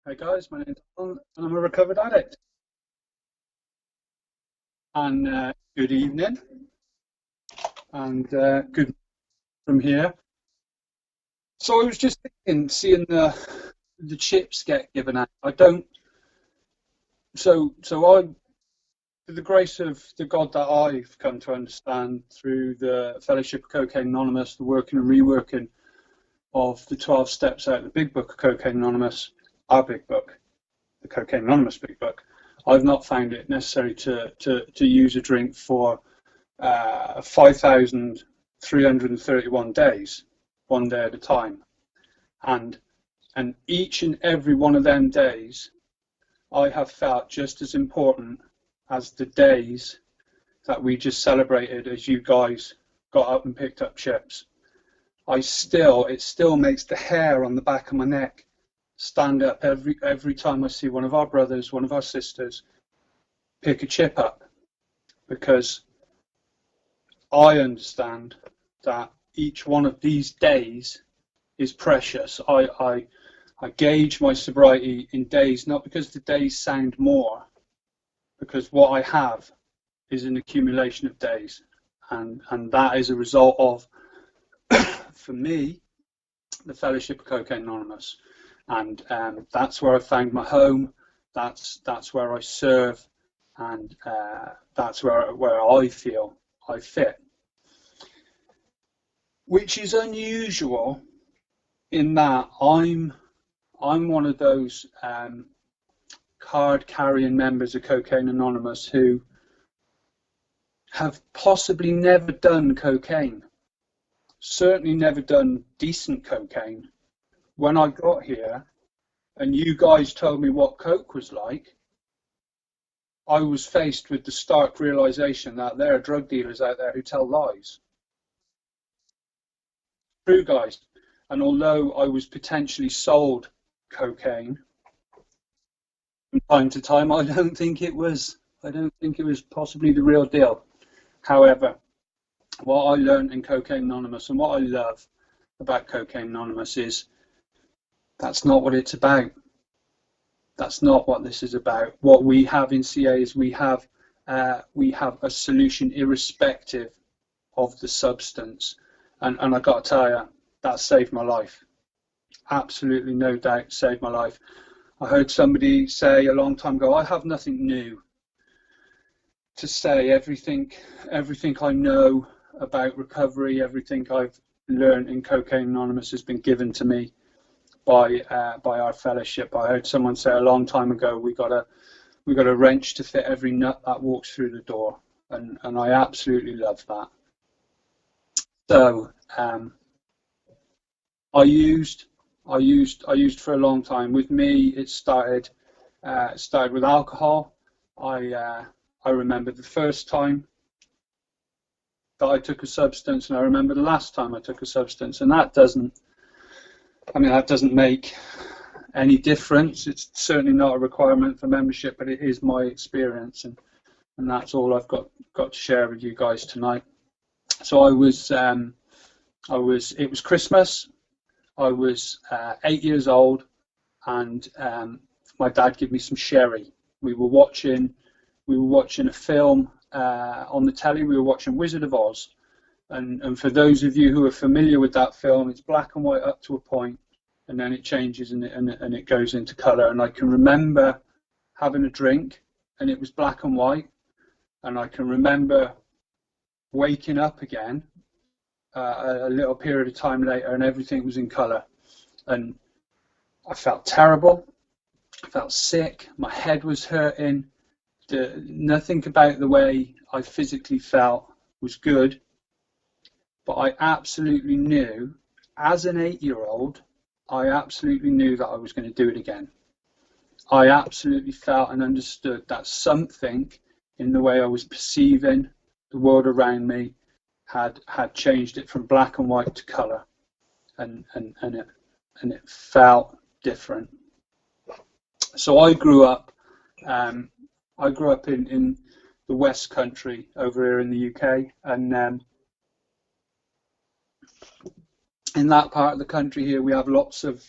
Hey guys, my name's Alan and I'm a recovered addict. And good evening and good from here. So I was just thinking, seeing the chips get given out. I don't. So through the grace of the God that I've come to understand through the Fellowship of Cocaine Anonymous, the working and reworking of the 12 steps out of the Big Book of Cocaine Anonymous, our big book, the Cocaine Anonymous big book. I've not found it necessary to use a drink for 5,331 days, one day at a time. And each and every one of them days, I have felt just as important as the days that we just celebrated as you guys got up and picked up chips. It still makes the hair on the back of my neck stand up every time I see one of our brothers, one of our sisters pick a chip up, because I understand that each one of these days is precious. I gauge my sobriety in days, not because the days sound more, because what I have is an accumulation of days, and that is a result of, for me, the Fellowship of Cocaine Anonymous, and that's where I found my home. That's where I serve, and that's where I feel I fit, which is unusual in that I'm one of those card-carrying members of Cocaine Anonymous who have possibly never done cocaine, certainly never done decent cocaine. When I got here and you guys told me what coke was like, I was faced with the stark realization that there are drug dealers out there who tell lies. True, guys. And although I was potentially sold cocaine from time to time, I don't think it was possibly the real deal. However, what I learned in Cocaine Anonymous and what I love about Cocaine Anonymous is that's not what it's about. That's not what this is about. What we have in CA is we have a solution irrespective of the substance, and I got to tell you, that saved my life. Absolutely, no doubt, saved my life. I heard somebody say a long time ago, I have nothing new to say. Everything I know about recovery, everything I've learned in Cocaine Anonymous has been given to me by our fellowship. I heard someone say a long time ago, we got a wrench to fit every nut that walks through the door, and I absolutely love that. So I used for a long time. With me, it started with alcohol. I remember the first time that I took a substance, and I remember the last time I took a substance, and that doesn't make any difference. It's certainly not a requirement for membership, but it is my experience, and that's all I've got to share with you guys tonight. So it was Christmas. I was 8 years old, and my dad gave me some sherry. We were watching a film on the telly. We were watching Wizard of Oz, and for those of you who are familiar with that film, it's black and white up to a point, and then it changes and it goes into colour. And I can remember having a drink, and it was black and white, and I can remember waking up again a little period of time later, and everything was in colour, and I felt terrible. I felt sick. My head was hurting. Nothing about the way I physically felt was good, but I absolutely knew, as an 8-year-old, I absolutely knew that I was going to do it again. I absolutely felt and understood that something in the way I was perceiving the world around me had changed it from black and white to colour, and it felt different. So I grew up in the West Country over here in the UK, and in that part of the country here we have lots of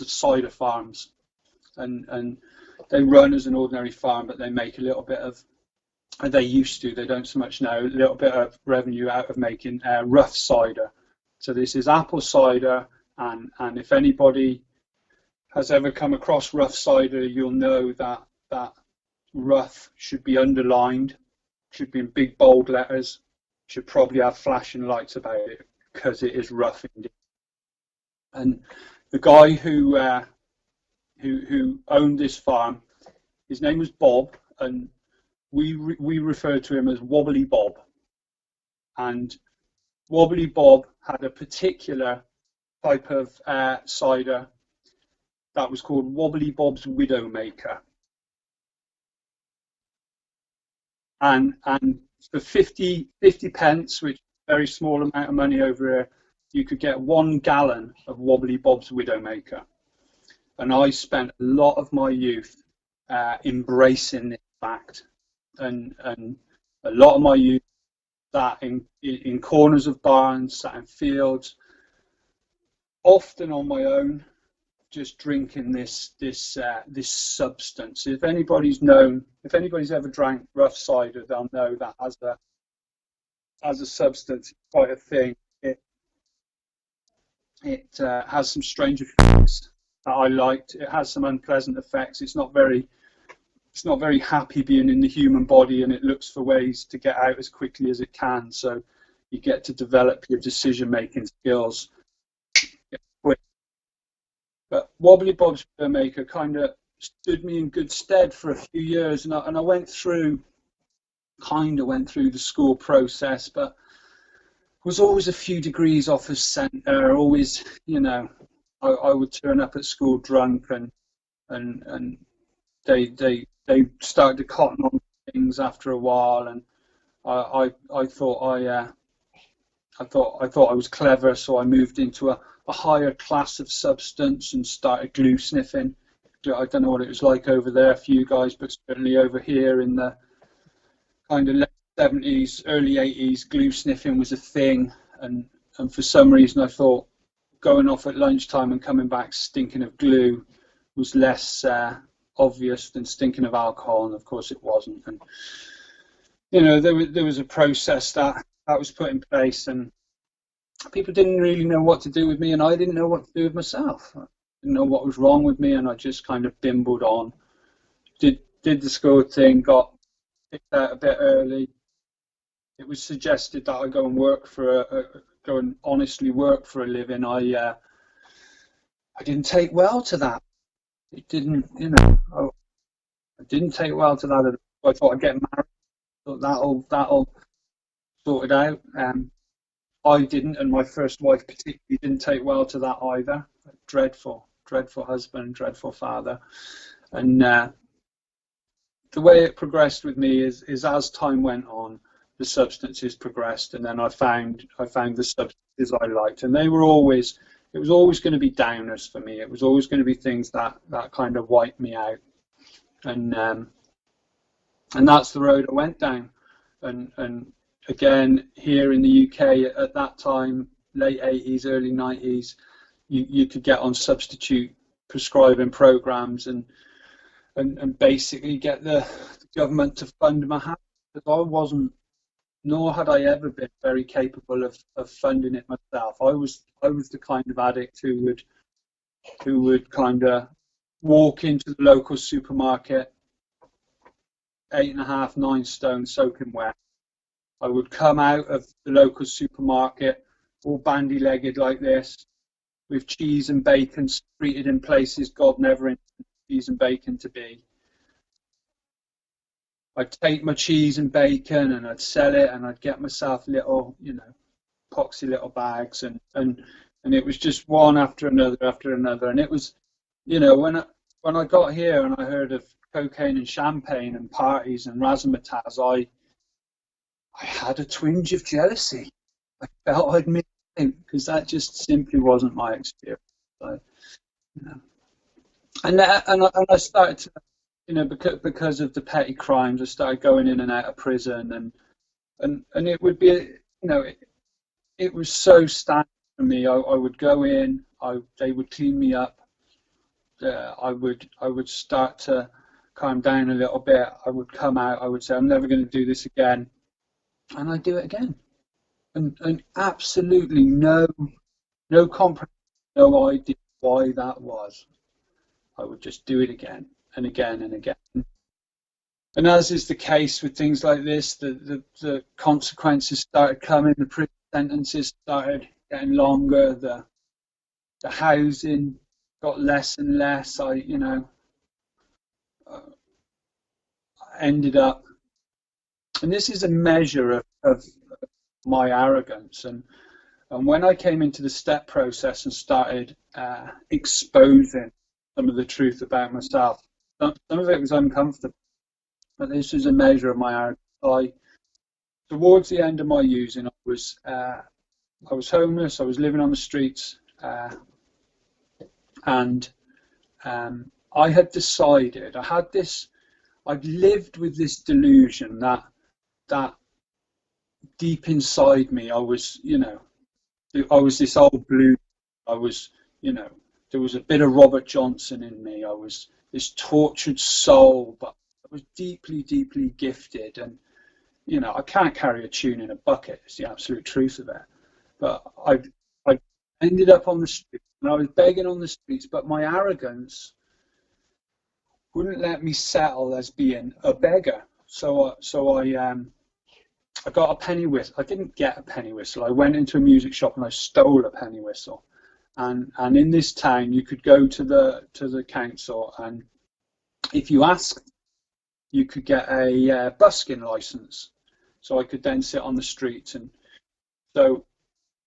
cider farms, and they run as an ordinary farm, but they make a little bit of, they used to, they don't so much now, a little bit of revenue out of making rough cider. So this is apple cider, and if anybody has ever come across rough cider, you'll know that rough should be underlined, should be in big bold letters, should probably have flashing lights about it, because it is rough indeed. And the guy who owned this farm, his name was Bob, and we refer to him as Wobbly Bob. And Wobbly Bob had a particular type of cider that was called Wobbly Bob's Widowmaker. And for 50 pence, which is a very small amount of money over here, you could get 1 gallon of Wobbly Bob's Widowmaker. And I spent a lot of my youth embracing this fact, and a lot of my youth sat in corners of barns, sat in fields, often on my own, just drinking this substance. If anybody's ever drank rough cider, they'll know that as a substance, it's quite a thing. It has some strange effects that I liked. It has some unpleasant effects. It's not very happy being in the human body, and it looks for ways to get out as quickly as it can. So you get to develop your decision-making skills. But Wobbly Bob's Widowmaker kind of stood me in good stead for a few years, and I went through the school process, but was always a few degrees off of centre. Always, I would turn up at school drunk, and they started to cotton on things after a while, and I thought I was clever, so I moved into a higher class of substance and started glue sniffing. I don't know what it was like over there for you guys, but certainly over here in the kind of late 70s, early 80s, glue sniffing was a thing, and for some reason I thought going off at lunchtime and coming back stinking of glue was less obvious than stinking of alcohol, and of course it wasn't. And there was a process that was put in place, and people didn't really know what to do with me, and I didn't know what to do with myself. I didn't know what was wrong with me, and I just kind of bimbled on. Did the school thing, got kicked out a bit early. It was suggested that I go and honestly work for a living. I didn't take well to that. It didn't, I didn't take well to that. I thought I'd get married. I thought that'll sort it out. I didn't, and my first wife particularly didn't take well to that either. Dreadful husband, dreadful father. And the way it progressed with me is as time went on, the substances progressed, and then I found the substances I liked, and it was always going to be downers for me. It was always going to be things that kind of wiped me out, and that's the road I went down. And again, here in the UK at that time, late 80s, early 90s, you could get on substitute prescribing programs and basically get the government to fund my house, because I wasn't, nor had I ever been very capable of funding it myself. I was the kind of addict who would kind of walk into the local supermarket, 8.5, 9 stone soaking wet. I would come out of the local supermarket all bandy-legged like this, with cheese and bacon secreted in places God never intended cheese and bacon to be. I'd take my cheese and bacon and I'd sell it, and I'd get myself little, poxy little bags, and it was just one after another, and it was, when I got here and I heard of cocaine and champagne and parties and razzmatazz, I had a twinge of jealousy. I felt I'd missed out, because that just simply wasn't my experience. So, and I started to, because of the petty crimes, I started going in and out of prison, and it would be, it was so standard for me. I would go in, they would clean me up, I would start to calm down a little bit. I would come out. I would say, I'm never going to do this again, and I do it again, and absolutely no comprehension, no idea why that was. I would just do it again and again and again. And as is the case with things like this, the consequences started coming, the prison sentences started getting longer, the housing got less and less. Uh, ended up, and this is a measure of my arrogance. And when I came into the step process and started exposing some of the truth about myself, some of it was uncomfortable, but this is a measure of my arrogance. Towards the end of my using, I was homeless. I was living on the streets, and I had decided. I'd lived with this delusion that deep inside me, I was this old blue. I was, there was a bit of Robert Johnson in me. I was this tortured soul, but I was deeply, deeply gifted. And, I can't carry a tune in a bucket. It's the absolute truth of it. But I ended up on the streets, and I was begging on the streets, but my arrogance wouldn't let me settle as being a beggar. So I got a penny whistle. I didn't get a penny whistle. I went into a music shop and I stole a penny whistle. And in this town, you could go to the council, and if you asked, you could get a busking license. So I could then sit on the streets, and so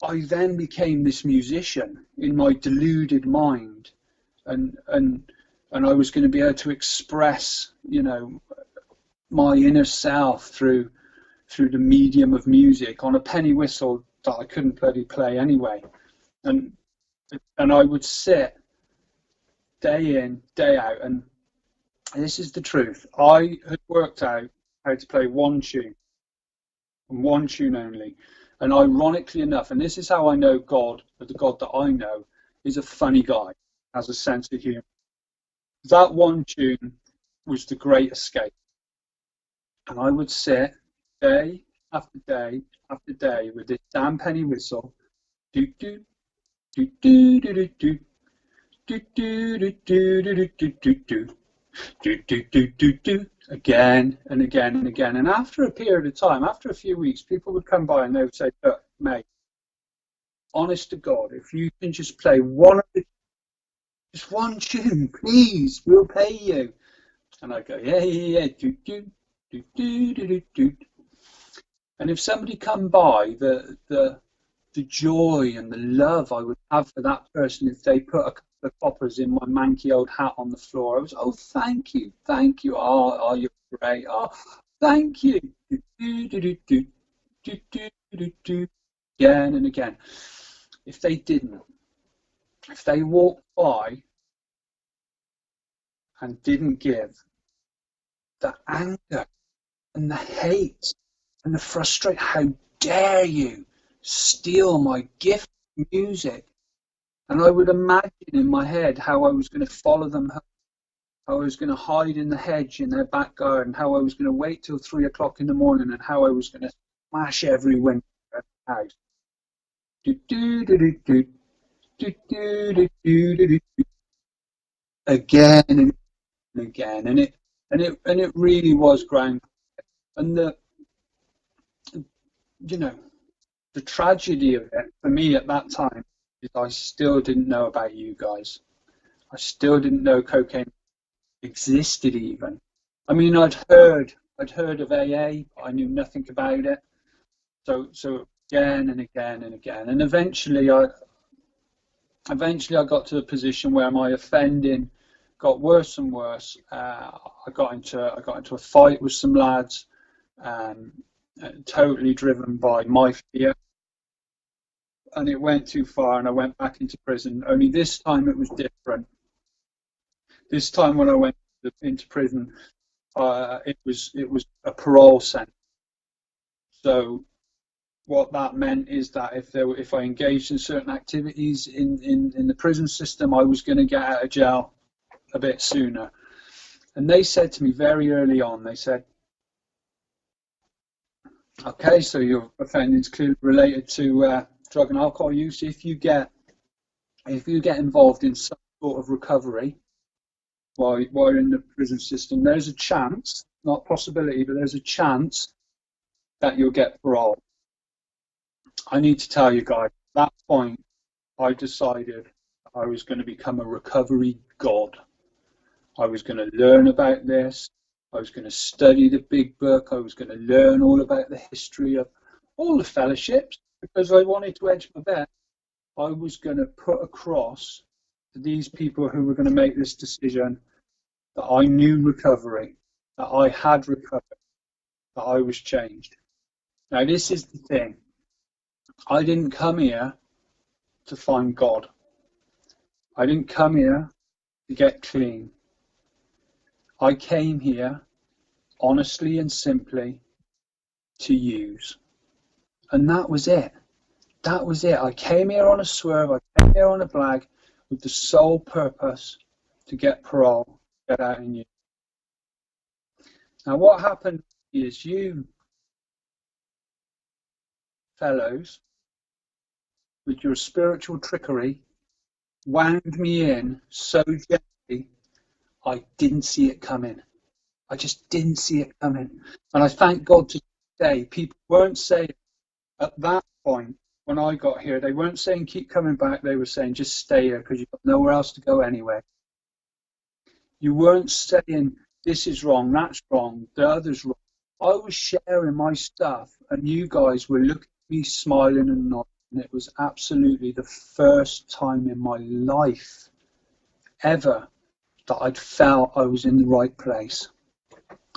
I then became this musician in my deluded mind, and I was going to be able to express, my inner self through the medium of music on a penny whistle that I couldn't bloody play anyway. And I would sit day in, day out, and this is the truth. I had worked out how to play one tune, and one tune only. And ironically enough, and this is how I know God, but the God that I know, is a funny guy, has a sense of humor. That one tune was The Great Escape. And I would sit day after day after day with this damn penny whistle, do do do do do do do do do do do do do do do again and again and again. And after a period of time, after a few weeks, people would come by and they would say, "Look, mate, honest to God, if you can just play just one tune, please, we'll pay you." And I go, yeah, do do do do do do. And if somebody come by, the joy and the love I would have for that person if they put a couple of coppers in my manky old hat on the floor. I was, oh, thank you, oh, you're great, oh, thank you, do, do, do, do, do, do, do, do, again and again. If they didn't, if they walked by and didn't give, the anger and the hate and the frustration, how dare you steal my gift of music? And I would imagine in my head how I was going to follow them home, how I was going to hide in the hedge in their back garden, how I was going to wait till 3 o'clock in the morning, and how I was going to smash every window of the house. Do, do, do, do, do, do, do, do, do, do, do. Again and again, and it really was ground. And the tragedy of it for me at that time is I still didn't know about you guys. I still didn't know cocaine existed even. I mean, I'd heard of AA, but I knew nothing about it. So again and again and again, and eventually I got to a position where my offending got worse and worse. I got into a fight with some lads, totally driven by my fear, and it went too far, and I went back into prison. Only this time it was different. This time when I went into prison, it was a parole sentence. So what that meant is that if I engaged in certain activities in the prison system, I was going to get out of jail a bit sooner. And they said to me very early on, they said, okay, so your offending's clearly related to drug and alcohol use. If you get involved in some sort of recovery while you're in the prison system, there's a chance, not possibility, but there's a chance that you'll get parole. I need to tell you guys, at that point, I decided I was going to become a recovery god. I was going to learn about this. I was going to study the big book. I was going to learn all about the history of all the fellowships, because I wanted to edge my bet. I was going to put across to these people who were going to make this decision that I knew recovery, that I had recovered, that I was changed. Now, this is the thing. I didn't come here to find God. I didn't come here to get clean. I came here honestly and simply to use. And that was it. That was it. I came here on a swerve. I came here on a blag with the sole purpose to get parole, get out and use. Now, what happened is you fellows, with your spiritual trickery, wound me in so gently, I didn't see it coming. I just didn't see it coming. And I thank God today, people weren't saying at that point, when I got here, they weren't saying keep coming back. They were saying just stay here because you've got nowhere else to go anyway. You weren't saying this is wrong, that's wrong, the other's wrong. I was sharing my stuff and you guys were looking at me smiling and nodding. And it was absolutely the first time in my life ever that I'd felt I was in the right place.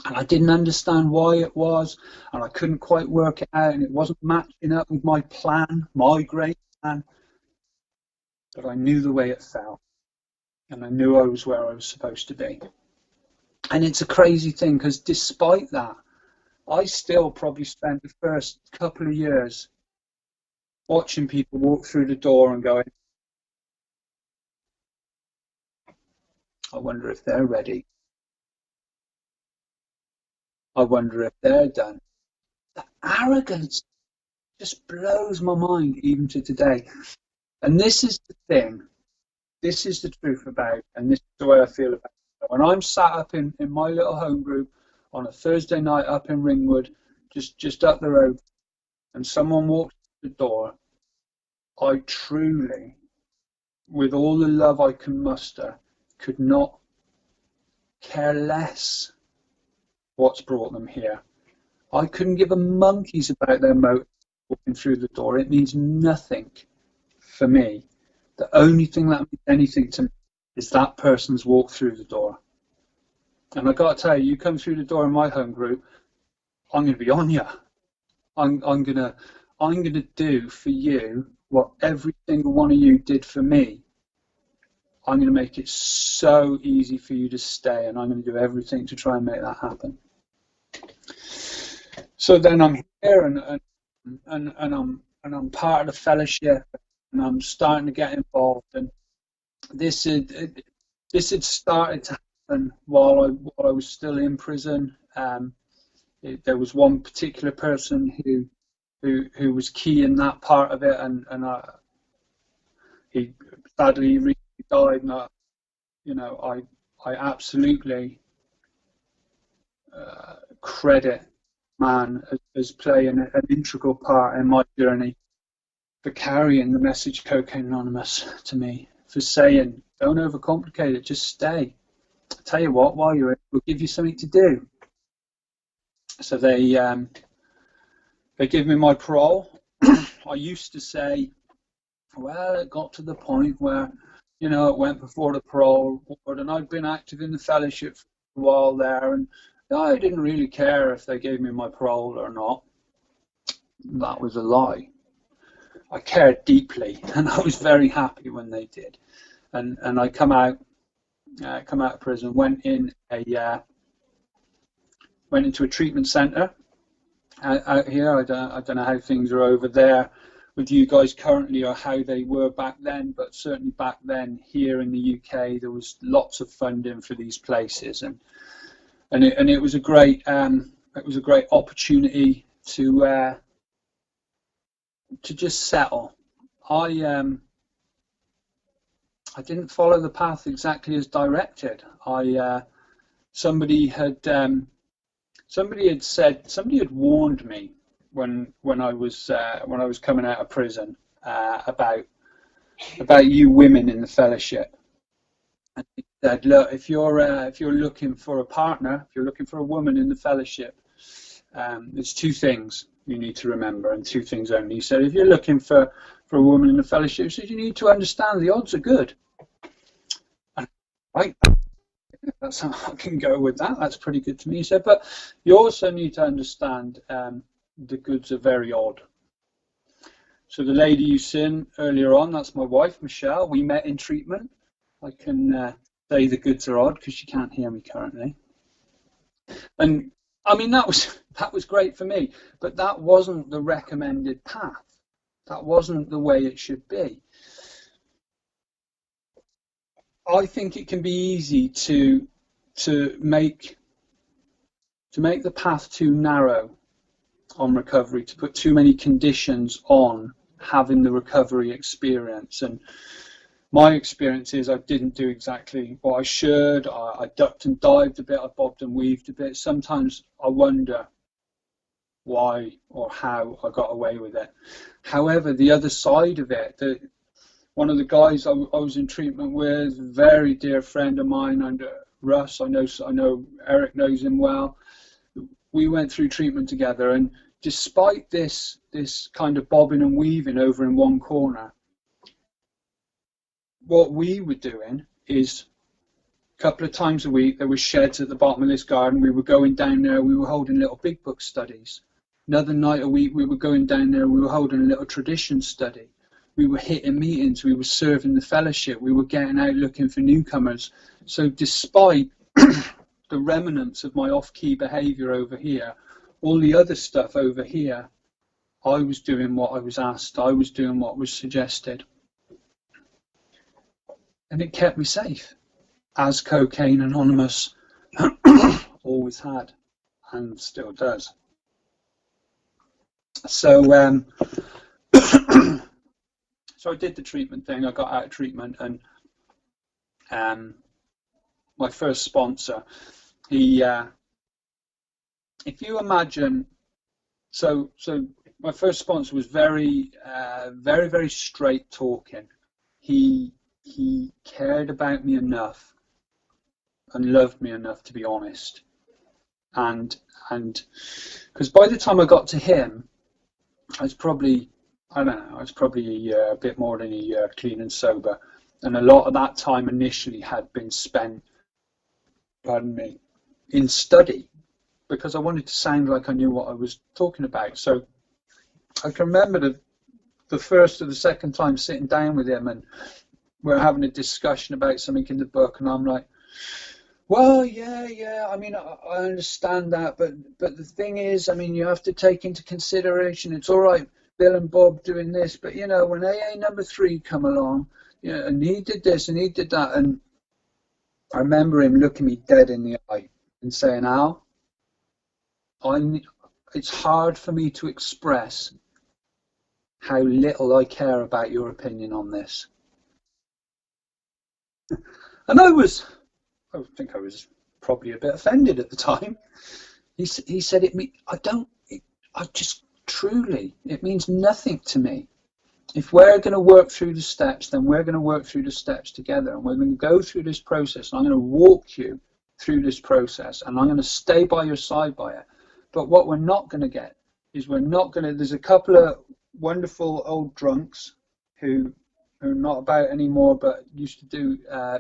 And I didn't understand why it was, and I couldn't quite work it out, and it wasn't matching up with my plan, my great plan. But I knew the way it felt, and I knew I was where I was supposed to be. And it's a crazy thing, because despite that, I still probably spent the first couple of years watching people walk through the door and going, I wonder if they're ready. I wonder if they're done. The arrogance just blows my mind even to today. And this is the thing. This is the truth about it, and this is the way I feel about it. When I'm sat up in my little home group on a Thursday night up in Ringwood, just up the road, and someone walks through the door, I truly, with all the love I can muster, could not care less what's brought them here. I couldn't give a monkey's about their motive walking through the door. It means nothing for me. The only thing that means anything to me is that person's walked through the door. And I got to tell you, you come through the door in my home group, I'm going to be on you. I'm gonna do for you what every single one of you did for me. I'm going to make it so easy for you to stay, and I'm going to do everything to try and make that happen. So then I'm here, and I'm part of the fellowship, and I'm starting to get involved. And this had started to happen while I was still in prison. There was one particular person who was key in that part of it, and he sadly recently died. And I absolutely credit man as playing an integral part in my journey, for carrying the message Cocaine Anonymous to me, for saying don't overcomplicate it, just stay. I'll tell you what, while you're in, we'll give you something to do. So they give me my parole. I used to say, well, it got to the point where, it went before the parole board, and I'd been active in the fellowship for a while there, and I didn't really care if they gave me my parole or not. That was a lie. I cared deeply, and I was very happy when they did. And I come out of prison, went into a treatment centre out here. I don't know how things are over there, with you guys currently or how they were back then, but certainly back then here in the UK there was lots of funding for these places, and it was a great opportunity to just settle. I didn't follow the path exactly as directed. Somebody had warned me when I was coming out of prison about you women in the fellowship. And he said, look, if you're looking for a partner, if you're looking for a woman in the fellowship, there's two things you need to remember, and two things only. He said, if you're looking for a woman in the fellowship, he said, you need to understand the odds are good. And right, that's how I can go with that. That's pretty good to me. He said, but you also need to understand the goods are very odd. So the lady you seen earlier on, that's my wife, Michelle. We met in treatment. I can say the goods are odd because she can't hear me currently. And I mean, that was great for me, but that wasn't the recommended path. That wasn't the way it should be. I think it can be easy to make the path too narrow on recovery, to put too many conditions on having the recovery experience. And my experience is I didn't do exactly what I should. I ducked and dived a bit, I bobbed and weaved a bit. Sometimes I wonder why or how I got away with it. However, the other side of it, one of the guys I was in treatment with, a very dear friend of mine, and Russ, I know Eric knows him well. We went through treatment together, and despite this kind of bobbing and weaving over in one corner, what we were doing is a couple of times a week there were sheds at the bottom of this garden. We were going down there, we were holding little big book studies. Another night a week we were going down there, we were holding a little tradition study. We were hitting meetings, we were serving the fellowship, we were getting out looking for newcomers. So despite the remnants of my off-key behaviour over here, all the other stuff over here, I was doing what I was asked, I was doing what was suggested. And it kept me safe, as Cocaine Anonymous always had and still does. So so I did the treatment thing, I got out of treatment, and my first sponsor, he, if you imagine, so my first sponsor was very straight talking. He cared about me enough and loved me enough to be honest, and because by the time I got to him, I was probably, I don't know, I was probably a year, a bit more than a year clean and sober, and a lot of that time initially had been spent, pardon me, in study, because I wanted to sound like I knew what I was talking about. So I can remember the first or the second time sitting down with him, and we're having a discussion about something in the book, and I'm like, well, yeah, I mean, I understand that, but the thing is, I mean, you have to take into consideration, it's all right, Bill and Bob doing this, but, you know, when AA number 3 come along, you know, and he did this and he did that, and I remember him looking me dead in the eye and saying, Al, it's hard for me to express how little I care about your opinion on this. And I think I was probably a bit offended at the time. He said, it means nothing to me. If we're going to work through the steps, then we're going to work through the steps together, and we're going to go through this process, and I'm going to walk you through this process, and I'm going to stay by your side by it. But what we're not going to get is there's a couple of wonderful old drunks who are not about anymore, but used to do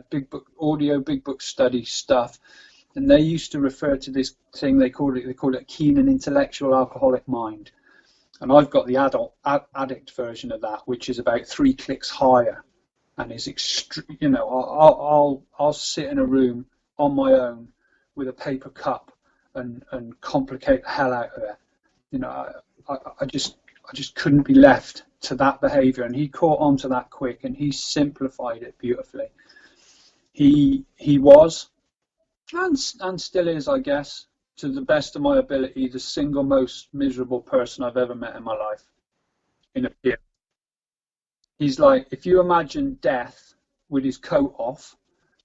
big book study stuff, and they used to refer to this thing, they call it keen and intellectual alcoholic mind, and I've got the addict version of that, which is about 3 clicks higher, and is extreme. You know, I'll sit in a room on my own with a paper cup and complicate the hell out of it. You know, I just couldn't be left to that behavior, and he caught on to that quick, and he simplified it beautifully. He was, and still is, I guess, to the best of my ability, the single most miserable person I've ever met in my life. In a peer. He's like, if you imagine death with his coat off,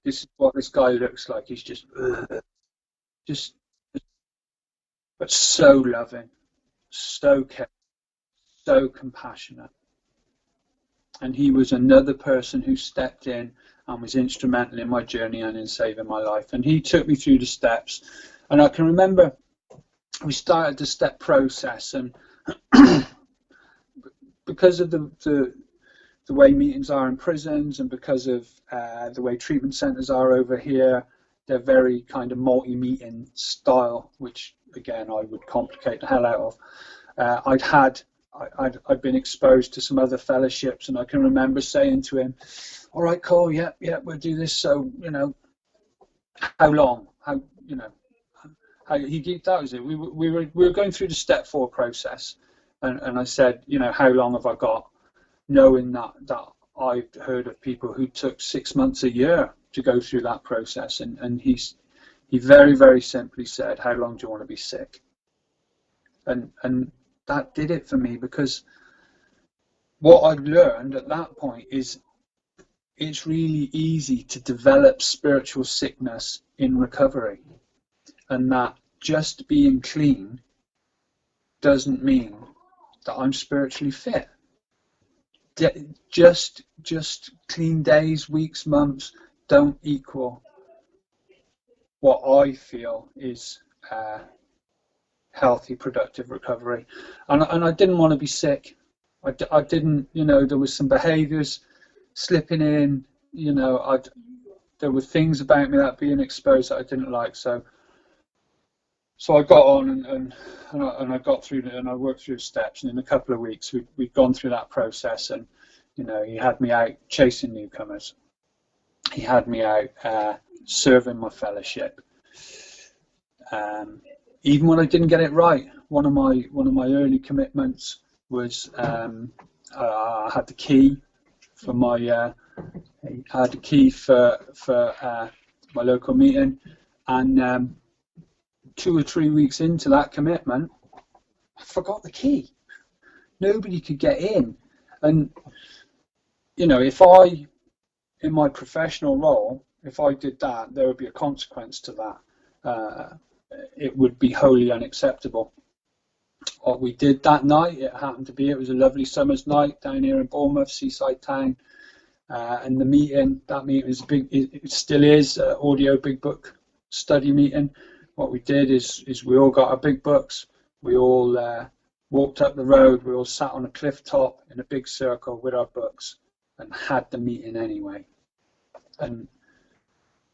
this is what this guy looks like. He's just, but so loving, so caring, so compassionate. And he was another person who stepped in and was instrumental in my journey and in saving my life. And he took me through the steps. And I can remember we started the step process, and because of the way meetings are in prisons, and because of the way treatment centres are over here, they're very kind of multi-meeting style, which again I would complicate the hell out of. I'd been exposed to some other fellowships, and I can remember saying to him, "All right, Cole, yeah, we'll do this. So, how long? How he geeked out, is it? We were going through the step 4 process, and I said, how long have I got? Knowing that I've heard of people who took 6 months, a year to go through that process, and he very, very simply said, how long do you want to be sick? And that did it for me, because what I've learned at that point is it's really easy to develop spiritual sickness in recovery, and that just being clean doesn't mean that I'm spiritually fit. Just clean days, weeks, months don't equal what I feel is healthy, productive recovery. And I didn't want to be sick. I didn't, there was some behaviours slipping in, there were things about me that being exposed that I didn't like. So I got on and I got through it, and I worked through the steps, and in a couple of weeks we'd gone through that process, and he had me out chasing newcomers. He had me out serving my fellowship. Even when I didn't get it right, one of my early commitments was I had the key for my my local meeting, and 2 or 3 weeks into that commitment, I forgot the key. Nobody could get in, and if I, in my professional role, if I did that, there would be a consequence to that. It would be wholly unacceptable. What we did that night, it was a lovely summer's night down here in Bournemouth, seaside town, and that meeting was big. It still is audio big book study meeting. What we did is we all got our big books, we all walked up the road, we all sat on a cliff top in a big circle with our books and had the meeting anyway. And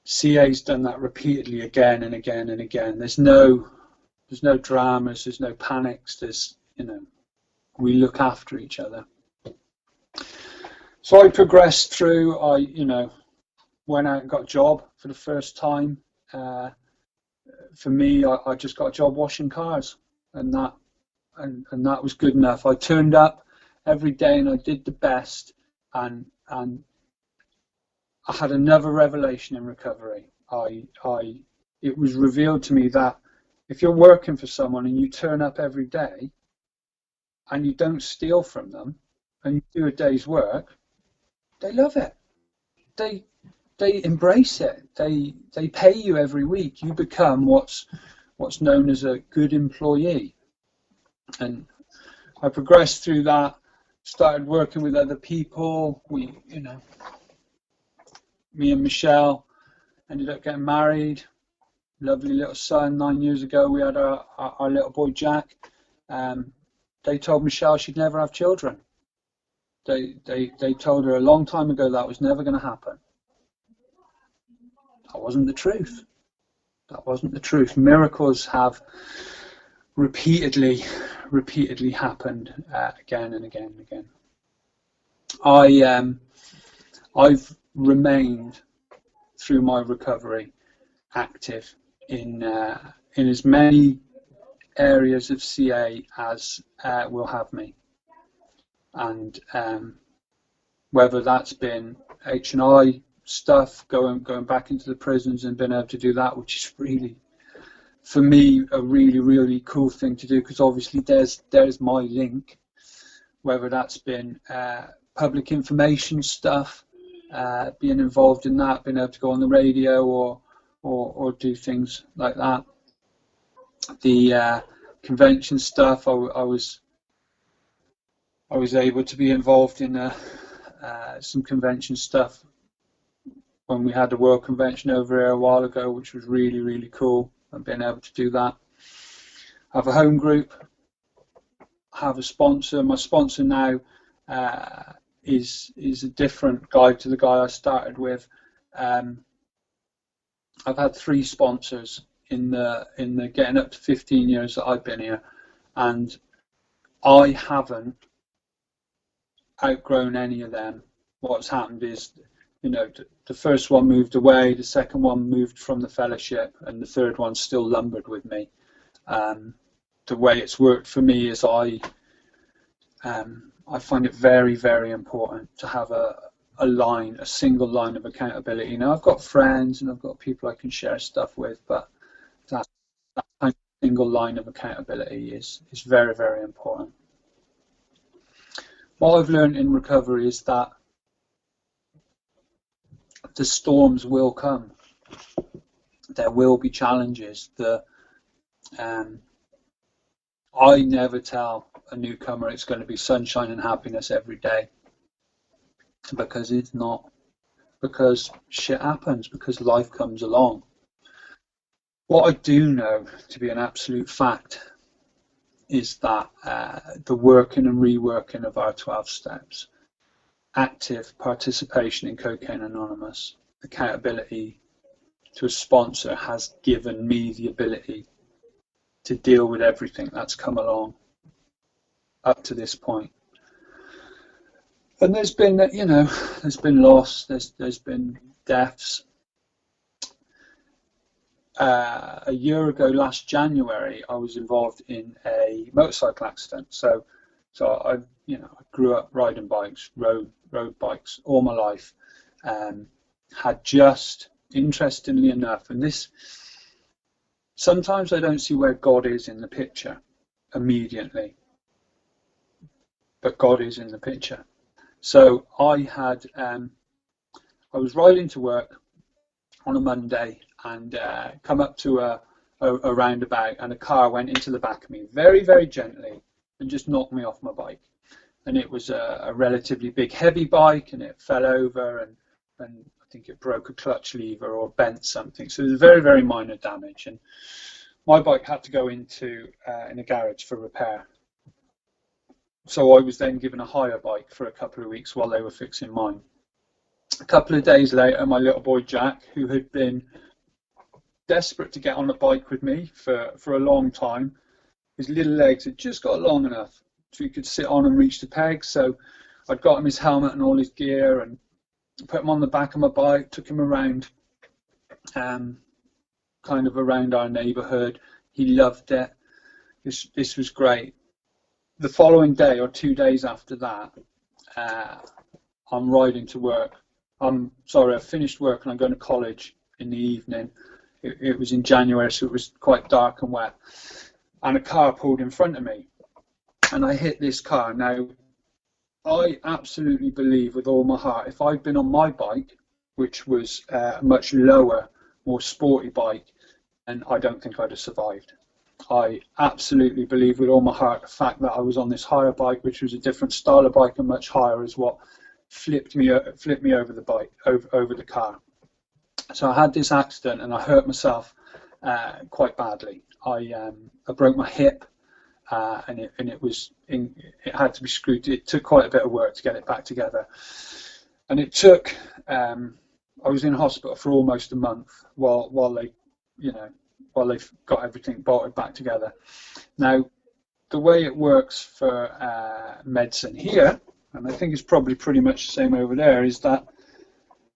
CA's done that repeatedly again and again and again. There's no dramas, there's no panics, we look after each other. So I progressed through, went out and got a job for the first time. For me, I just got a job washing cars, and that was good enough. I turned up every day and I did the best, and I had another revelation in recovery. It was revealed to me that if you're working for someone and you turn up every day and you don't steal from them and you do a day's work, they love it. They embrace it. They pay you every week. You become what's known as a good employee. And I progressed through that, started working with other people. Me and Michelle ended up getting married. Lovely little son. 9 years ago, we had our little boy Jack. They told Michelle she'd never have children. They told her a long time ago that was never going to happen. That wasn't the truth. That wasn't the truth. Miracles have repeatedly happened again and again and again. I've remained through my recovery active in as many areas of CA as will have me. and whether that's been H&I stuff, going back into the prisons and being able to do that, which is really, for me, a really cool thing to do, because obviously there's my link. Whether that's been public information stuff, being involved in that, being able to go on the radio or do things like that. The convention stuff, I was able to be involved in some convention stuff when we had the World Convention over here a while ago, which was really cool, and being able to do that. Have a home group, have a sponsor. My sponsor now is a different guy to the guy I started with. I've had 3 sponsors in the getting up to 15 years that I've been here, and I haven't outgrown any of them. What's happened is, you know, the first one moved away, the second one moved from the fellowship, and the third one still lumbered with me. The way it's worked for me is I find it very important to have a single line of accountability. Now, I've got friends and I've got people I can share stuff with, but that kind of single line of accountability is very important. What I've learned in recovery is that the storms will come. There will be challenges. I never tell a newcomer it's going to be sunshine and happiness every day, because it's not. Because shit happens, because life comes along. What I do know to be an absolute fact is that the working and reworking of our 12 steps, active participation in Cocaine Anonymous, accountability to a sponsor, has given me the ability to deal with everything that's come along up to this point. And there's been, you know, there's been loss, there's been deaths. A year ago, last January, I was involved in a motorcycle accident. So I grew up riding bikes, road bikes all my life. Had just, interestingly enough, and this, sometimes I don't see where God is in the picture immediately, but God is in the picture. So I was riding to work on a Monday and come up to a roundabout, and a car went into the back of me very gently and just knocked me off my bike. And it was a relatively big, heavy bike, and it fell over, and I think it broke a clutch lever or bent something. So it was very minor damage, and my bike had to go into in a garage for repair. So I was then given a hire bike for a couple of weeks while they were fixing mine. A couple of days later, my little boy Jack, who had been desperate to get on a bike with me for a long time, his little legs had just got long enough so he could sit on and reach the pegs. So I'd got him his helmet and all his gear and put him on the back of my bike, took him around, kind of around our neighbourhood. He loved it. This was great. The following day or 2 days after that, I'm riding to work. I finished work and I'm going to college in the evening. It was in January, so it was quite dark and wet. And a car pulled in front of me, and I hit this car. Now, I absolutely believe with all my heart, if I'd been on my bike, which was a much lower, more sporty bike, then I don't think I'd have survived. I absolutely believe with all my heart the fact that I was on this higher bike, which was a different style of bike and much higher, is what flipped me over the bike, over the car. So I had this accident and I hurt myself quite badly. I broke my hip, and it had to be screwed. It took quite a bit of work to get it back together, and it took. I was in hospital for almost a month while they've got everything bolted back together. Now, the way it works for medicine here, and I think it's probably pretty much the same over there, is that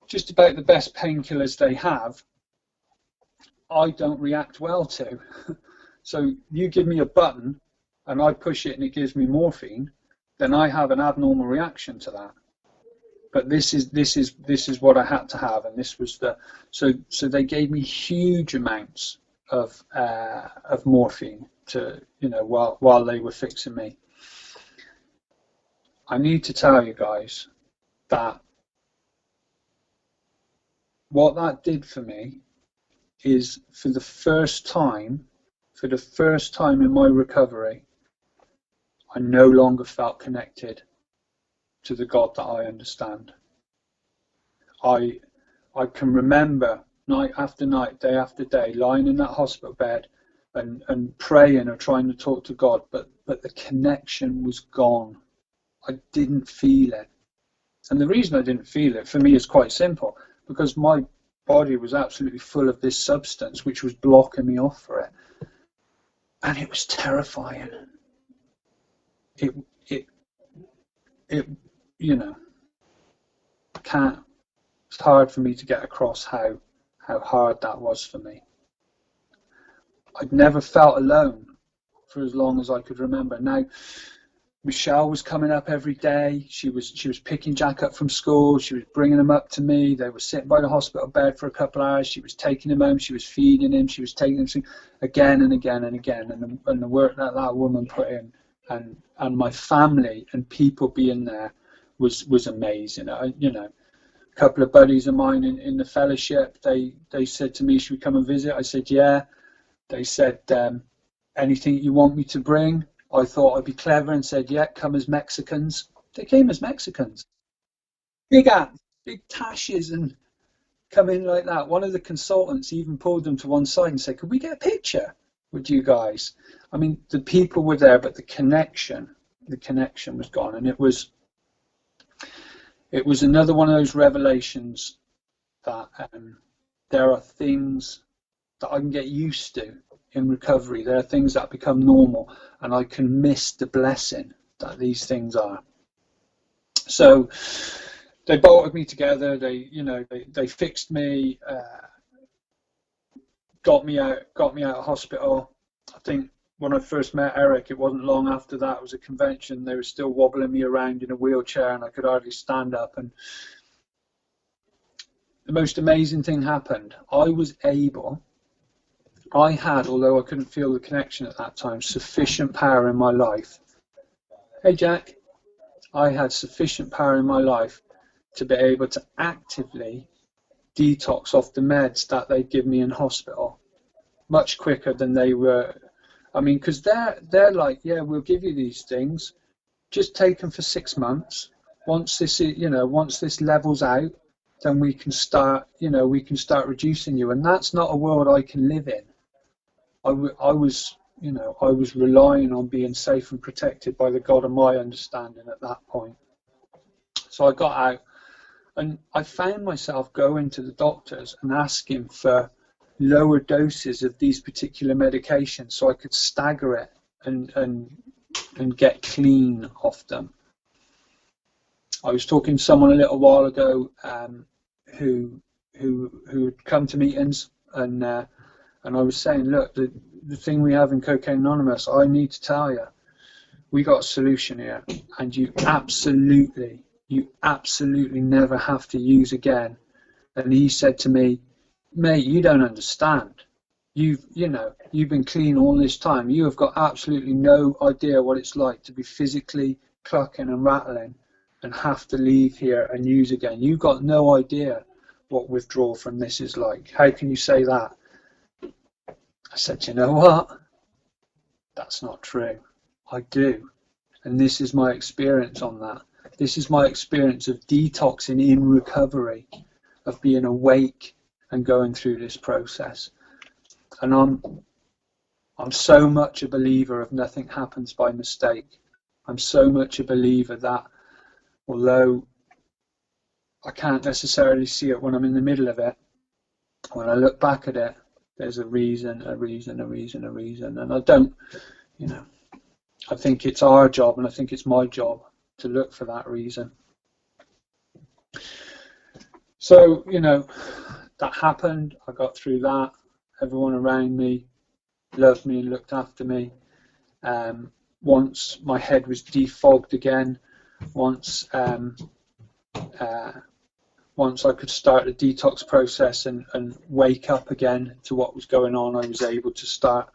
just about the best painkillers they have, I don't react well to. So you give me a button and I push it and it gives me morphine, then I have an abnormal reaction to that. But this is what I had to have, and this was the so they gave me huge amounts of morphine to, you know, while they were fixing me. I need to tell you guys that what that did for me is for the first time in my recovery, I no longer felt connected to the God that I understand. I can remember night after night, day after day, lying in that hospital bed and praying or trying to talk to God, but the connection was gone. I didn't feel it. And the reason I didn't feel it, for me, is quite simple, because my body was absolutely full of this substance which was blocking me off for it. And it was terrifying. It you know, it's hard for me to get across how hard that was for me. I'd never felt alone for as long as I could remember. Now, Michelle was coming up every day. She was picking Jack up from school. She was bringing him up to me. They were sitting by the hospital bed for a couple of hours. She was taking him home. She was feeding him. She was taking him to, again and again and again. And the work that woman put in, and my family and people being there was amazing. You know, a couple of buddies of mine in the fellowship, they said to me, should we come and visit? I said, yeah. They said, anything you want me to bring? I thought I'd be clever and said, yeah, come as Mexicans. They came as Mexicans. Big hats, big tashes, and come in like that. One of the consultants even pulled them to one side and said, could we get a picture with you guys? I mean, the people were there, but the connection was gone. And it was another one of those revelations that there are things that I can get used to in recovery. There are things that become normal, and I can miss the blessing that these things are. So they bolted me together. They fixed me, got me out of hospital. I think when I first met Eric, it wasn't long after that. It was a convention. They were still wobbling me around in a wheelchair, and I could hardly stand up. And the most amazing thing happened. I had, although I couldn't feel the connection at that time, sufficient power in my life. Hey, Jack. I had sufficient power in my life to be able to actively detox off the meds that they'd give me in hospital much quicker than they were. I mean, because they're like, yeah, we'll give you these things, just take them for 6 months. Once this levels out, then we can start reducing you. And that's not a world I can live in. I was relying on being safe and protected by the God of my understanding at that point. So I got out, and I found myself going to the doctors and asking for lower doses of these particular medications so I could stagger it and get clean off them. I was talking to someone a little while ago who had come to meetings, and I was saying, look, the thing we have in Cocaine Anonymous, I need to tell you, we got a solution here, and you absolutely never have to use again. And he said to me, mate, you don't understand. You've been clean all this time. You have got absolutely no idea what it's like to be physically clucking and rattling and have to leave here and use again. You've got no idea what withdrawal from this is like. How can you say that? I said, you know what? That's not true. I do. And this is my experience on that. This is my experience of detoxing in recovery, of being awake and going through this process. And I'm so much a believer of nothing happens by mistake. I'm so much a believer that although I can't necessarily see it when I'm in the middle of it, when I look back at it, there's a reason. And I don't, I think it's our job, and I think it's my job to look for that reason. So, that happened. I got through that. Everyone around me loved me and looked after me. once my head was defogged again, once once I could start the detox process and wake up again to what was going on, I was able to start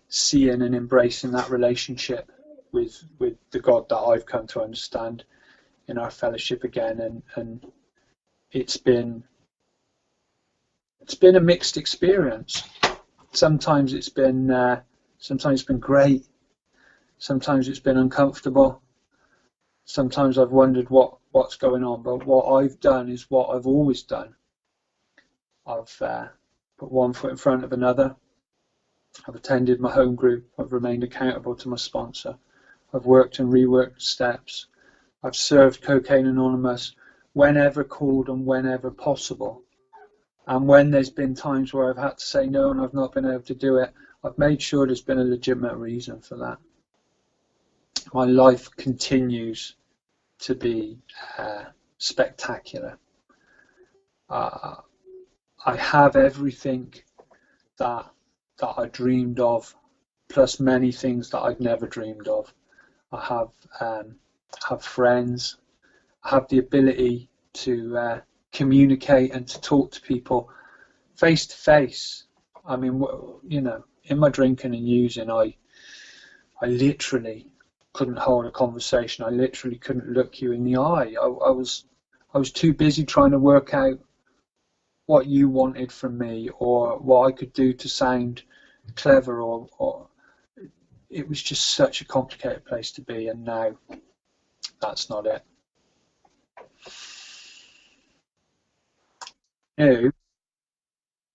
seeing and embracing that relationship with the God that I've come to understand in our fellowship again, and it's been a mixed experience. Sometimes it's been great. Sometimes it's been uncomfortable. Sometimes I've wondered what's going on. But what I've done is what I've always done. I've put one foot in front of another. I've attended my home group. I've remained accountable to my sponsor. I've worked and reworked steps. I've served Cocaine Anonymous whenever called and whenever possible. And when there's been times where I've had to say no and I've not been able to do it, I've made sure there's been a legitimate reason for that. My life continues to be spectacular. I have everything that I dreamed of, plus many things that I've never dreamed of. I have friends. I have the ability to communicate and to talk to people face to face. I mean, you know, in my drinking and using, I literally couldn't hold a conversation. I literally couldn't look you in the eye. I was too busy trying to work out what you wanted from me or what I could do to sound clever, or it was just such a complicated place to be, and now that's not it. You,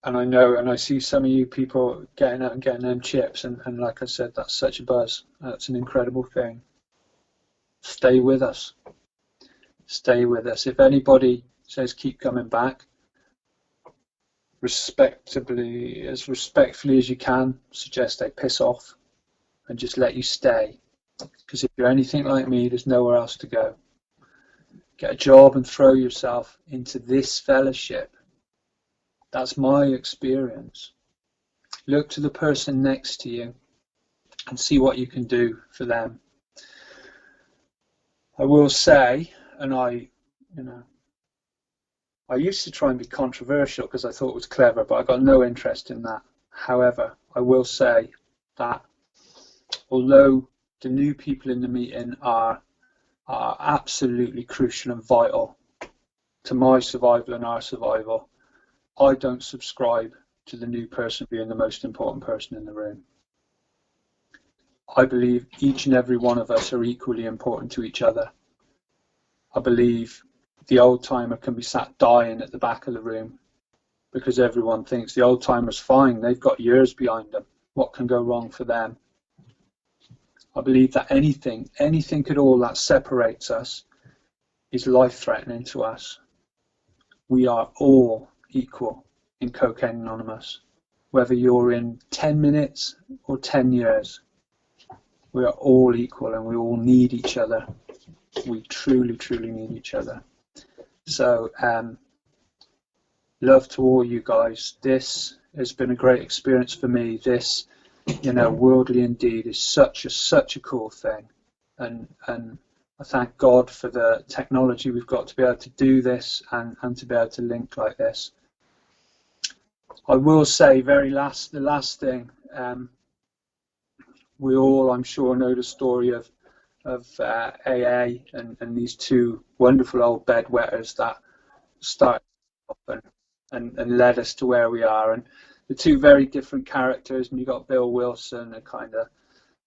and I know, and I see some of you people getting out and getting them chips, and like I said, that's such a buzz. That's an incredible thing. Stay with us. Stay with us. If anybody says keep coming back, respectfully as you can, suggest they piss off and just let you stay. Because if you're anything like me, there's nowhere else to go. Get a job and throw yourself into this fellowship. That's my experience. Look to the person next to you and see what you can do for them. I will say, and I used to try and be controversial because I thought it was clever, but I got no interest in that. However, I will say that although the new people in the meeting are absolutely crucial and vital to my survival and our survival, I don't subscribe to the new person being the most important person in the room. I believe each and every one of us are equally important to each other. I believe the old timer can be sat dying at the back of the room because everyone thinks the old timer's fine, they've got years behind them. What can go wrong for them? I believe that anything at all that separates us is life-threatening to us. We are all equal in Cocaine Anonymous, whether you're in 10 minutes or 10 years. We are all equal and we all need each other. We truly, truly need each other. So, love to all you guys. This has been a great experience for me. This, Worldly Indeed is such a cool thing, and I thank God for the technology we've got to be able to do this and to be able to link like this. I will say the last thing, we all, I'm sure, know the story of AA and these two wonderful old bedwetters that started off and led us to where we are. And the two very different characters, and you got Bill Wilson, a kind of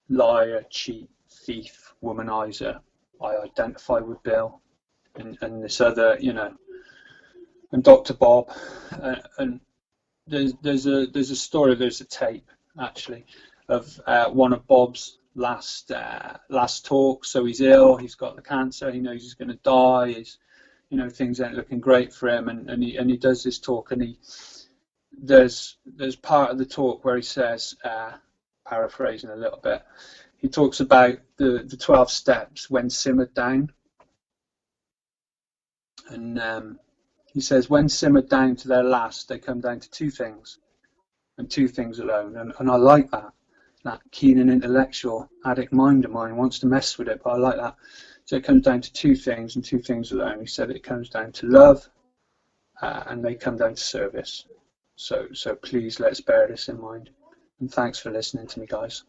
liar, cheat, thief, womanizer. I identify with Bill, and this other, and Dr. Bob, and there's a story, there's a tape actually of one of Bob's last talk. So he's ill, he's got the cancer, he knows he's going to die, things ain't looking great for him, and he does this talk, and there's part of the talk where he says, paraphrasing a little bit, he talks about the 12 steps when simmered down, and he says when simmered down to their last, they come down to two things, and two things alone, and I like that. that keen and intellectual addict mind of mine wants to mess with it, but I like that. So it comes down to two things, and two things alone. He said it comes down to love, and they come down to service. So please let's bear this in mind. And thanks for listening to me, guys.